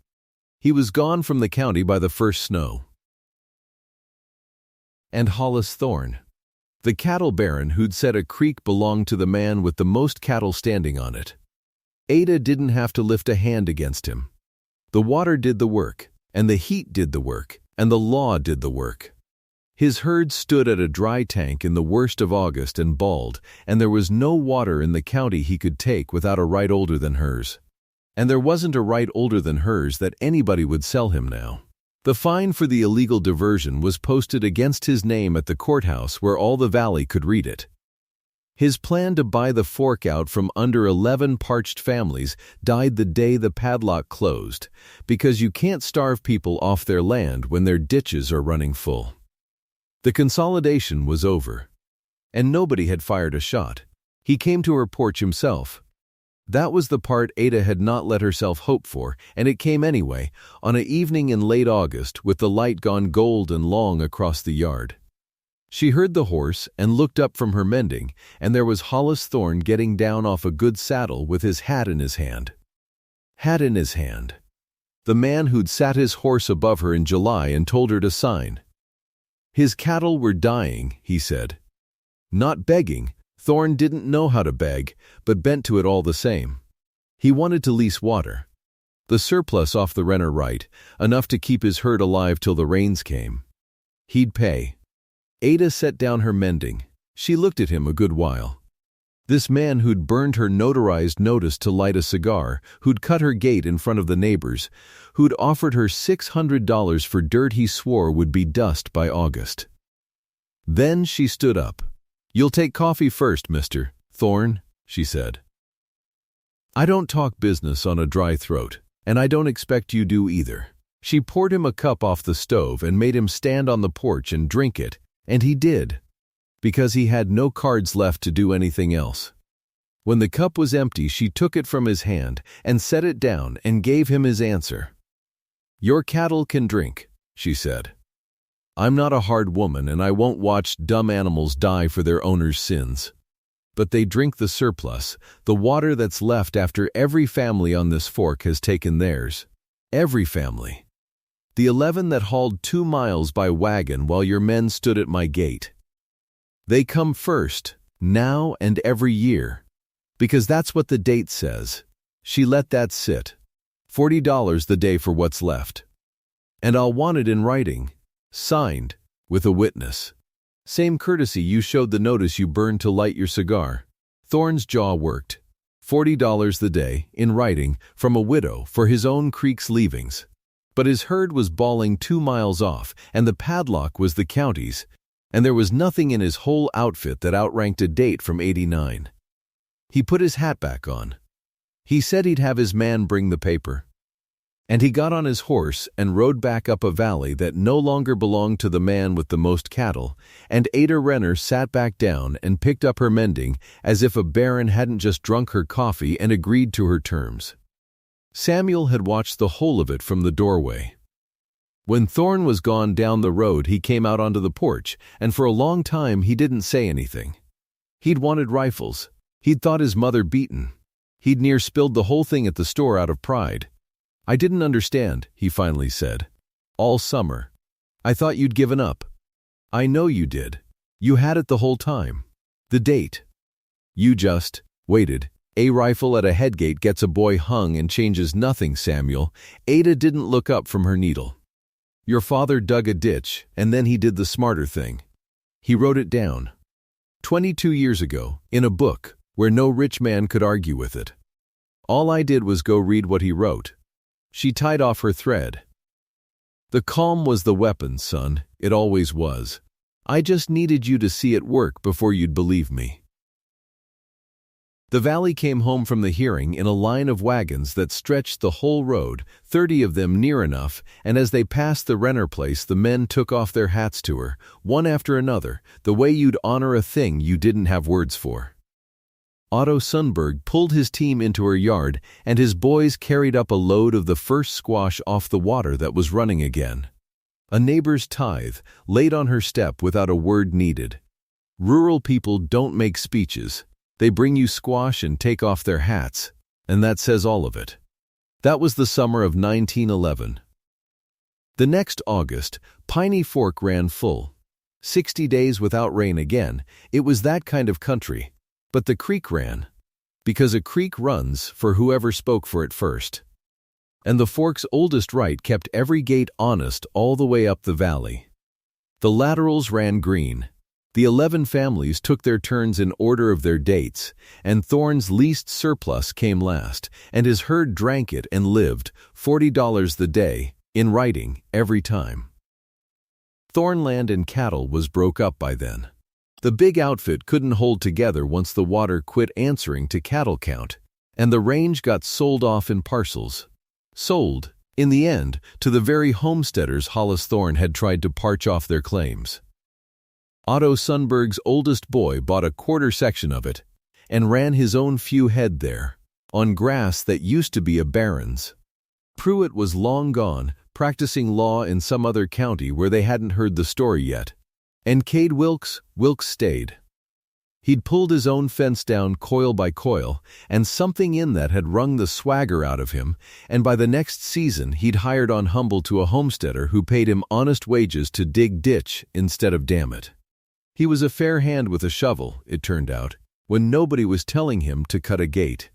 He was gone from the county by the first snow. And Hollis Thorne, the cattle baron who'd said a creek belonged to the man with the most cattle standing on it. Ada didn't have to lift a hand against him. The water did the work, and the heat did the work, and the law did the work. His herd stood at a dry tank in the worst of August and bawled, and there was no water in the county he could take without a right older than hers. And there wasn't a right older than hers that anybody would sell him now. The fine for the illegal diversion was posted against his name at the courthouse where all the valley could read it. His plan to buy the fork out from under 11 parched families died the day the padlock closed, because you can't starve people off their land when their ditches are running full. The consolidation was over, and nobody had fired a shot. He came to her porch himself. That was the part Ada had not let herself hope for, and it came anyway, on an evening in late August with the light gone gold and long across the yard. She heard the horse and looked up from her mending, and there was Hollis Thorne getting down off a good saddle with his hat in his hand. Hat in his hand. The man who'd sat his horse above her in July and told her to sign. His cattle were dying, he said. Not begging. Thorne didn't know how to beg, but bent to it all the same. He wanted to lease water. The surplus off the Renner right, enough to keep his herd alive till the rains came. He'd pay. Ada set down her mending. She looked at him a good while. This man who'd burned her notarized notice to light a cigar, who'd cut her gate in front of the neighbors, who'd offered her $600 for dirt he swore would be dust by August. Then she stood up. "You'll take coffee first, Mr. Thorne," she said. "I don't talk business on a dry throat, and I don't expect you do either." She poured him a cup off the stove and made him stand on the porch and drink it, and he did, because he had no cards left to do anything else. When the cup was empty, she took it from his hand and set it down and gave him his answer. "Your cattle can drink," she said. "I'm not a hard woman, and I won't watch dumb animals die for their owner's sins. But they drink the surplus, the water that's left after every family on this fork has taken theirs. Every family. The 11 that hauled 2 miles by wagon while your men stood at my gate. They come first, now and every year, because that's what the date says." She let that sit. $40 the day for what's left. "And I'll want it in writing. Signed, with a witness. Same courtesy you showed the notice you burned to light your cigar." Thorne's jaw worked. $40 the day, in writing, from a widow, for his own creek's leavings. But his herd was bawling 2 miles off, and the padlock was the county's, and there was nothing in his whole outfit that outranked a date from '89. He put his hat back on. He said he'd have his man bring the paper. And he got on his horse and rode back up a valley that no longer belonged to the man with the most cattle, and Ada Renner sat back down and picked up her mending as if a baron hadn't just drunk her coffee and agreed to her terms. Samuel had watched the whole of it from the doorway. When Thorne was gone down the road, he came out onto the porch, and for a long time he didn't say anything. He'd wanted rifles. He'd thought his mother beaten. He'd near spilled the whole thing at the store out of pride. "I didn't understand," he finally said. "All summer. I thought you'd given up." "I know you did. You had it the whole time. The date. You just waited. A rifle at a headgate gets a boy hung and changes nothing, Samuel." Ada didn't look up from her needle. "Your father dug a ditch, and then he did the smarter thing. He wrote it down. 22 years ago, in a book, where no rich man could argue with it. All I did was go read what he wrote." She tied off her thread. "The calm was the weapon, son. It always was. I just needed you to see it work before you'd believe me." The valley came home from the hearing in a line of wagons that stretched the whole road, 30 of them near enough, and as they passed the Renner place, the men took off their hats to her, one after another, the way you'd honor a thing you didn't have words for. Otto Sundberg pulled his team into her yard, and his boys carried up a load of the first squash off the water that was running again. A neighbor's tithe, laid on her step without a word needed. Rural people don't make speeches. They bring you squash and take off their hats, and that says all of it. That was the summer of 1911. The next August, Piney Fork ran full. 60 days without rain again. It was that kind of country. But the creek ran, because a creek runs for whoever spoke for it first. And the fork's oldest right kept every gate honest all the way up the valley. The laterals ran green. The 11 families took their turns in order of their dates, and Thorne's least surplus came last, and his herd drank it and lived, $40 the day, in writing, every time. Thorne land and cattle was broke up by then. The big outfit couldn't hold together once the water quit answering to cattle count, and the range got sold off in parcels. Sold, in the end, to the very homesteaders Hollis Thorne had tried to parch off their claims. Otto Sundberg's oldest boy bought a quarter section of it and ran his own few head there, on grass that used to be a baron's. Pruitt was long gone, practicing law in some other county where they hadn't heard the story yet. And Cade Wilkes stayed. He'd pulled his own fence down coil by coil, and something in that had wrung the swagger out of him, and by the next season he'd hired on Humble to a homesteader who paid him honest wages to dig ditch instead of dam it. He was a fair hand with a shovel, it turned out, when nobody was telling him to cut a gate.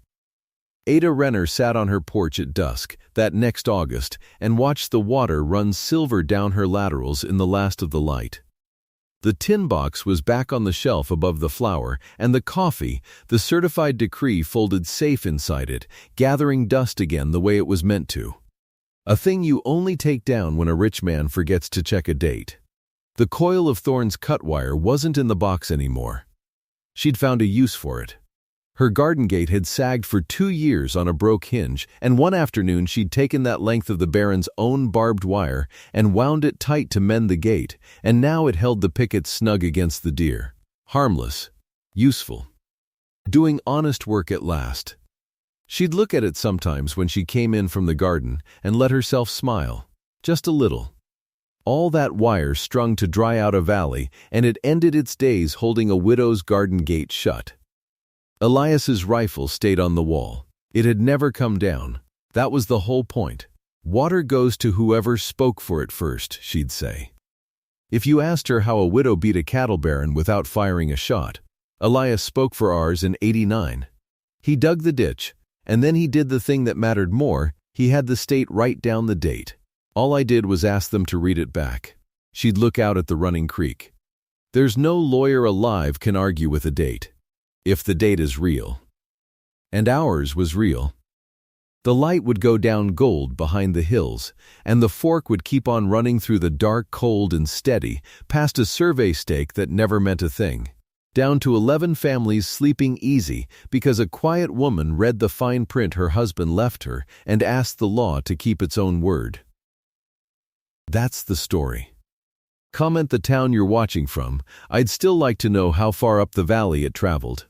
Ada Renner sat on her porch at dusk, that next August, and watched the water run silver down her laterals in the last of the light. The tin box was back on the shelf above the flour, and the coffee, the certified decree folded safe inside it, gathering dust again the way it was meant to. A thing you only take down when a rich man forgets to check a date. The coil of Thorne's cut wire wasn't in the box anymore. She'd found a use for it. Her garden gate had sagged for 2 years on a broke hinge, and one afternoon she'd taken that length of the baron's own barbed wire and wound it tight to mend the gate, and now it held the picket snug against the deer. Harmless. Useful. Doing honest work at last. She'd look at it sometimes when she came in from the garden and let herself smile. Just a little. All that wire strung to dry out a valley, and it ended its days holding a widow's garden gate shut. Elias's rifle stayed on the wall. It had never come down. That was the whole point. Water goes to whoever spoke for it first, she'd say. If you asked her how a widow beat a cattle baron without firing a shot, Elias spoke for ours in '89. He dug the ditch, and then he did the thing that mattered more. He had the state write down the date. All I did was ask them to read it back. She'd look out at the running creek. There's no lawyer alive can argue with a date, if the date is real. And ours was real. The light would go down gold behind the hills, and the fork would keep on running through the dark, cold, and steady, past a survey stake that never meant a thing. Down to 11 families sleeping easy because a quiet woman read the fine print her husband left her and asked the law to keep its own word. That's the story. Comment the town you're watching from. I'd still like to know how far up the valley it traveled.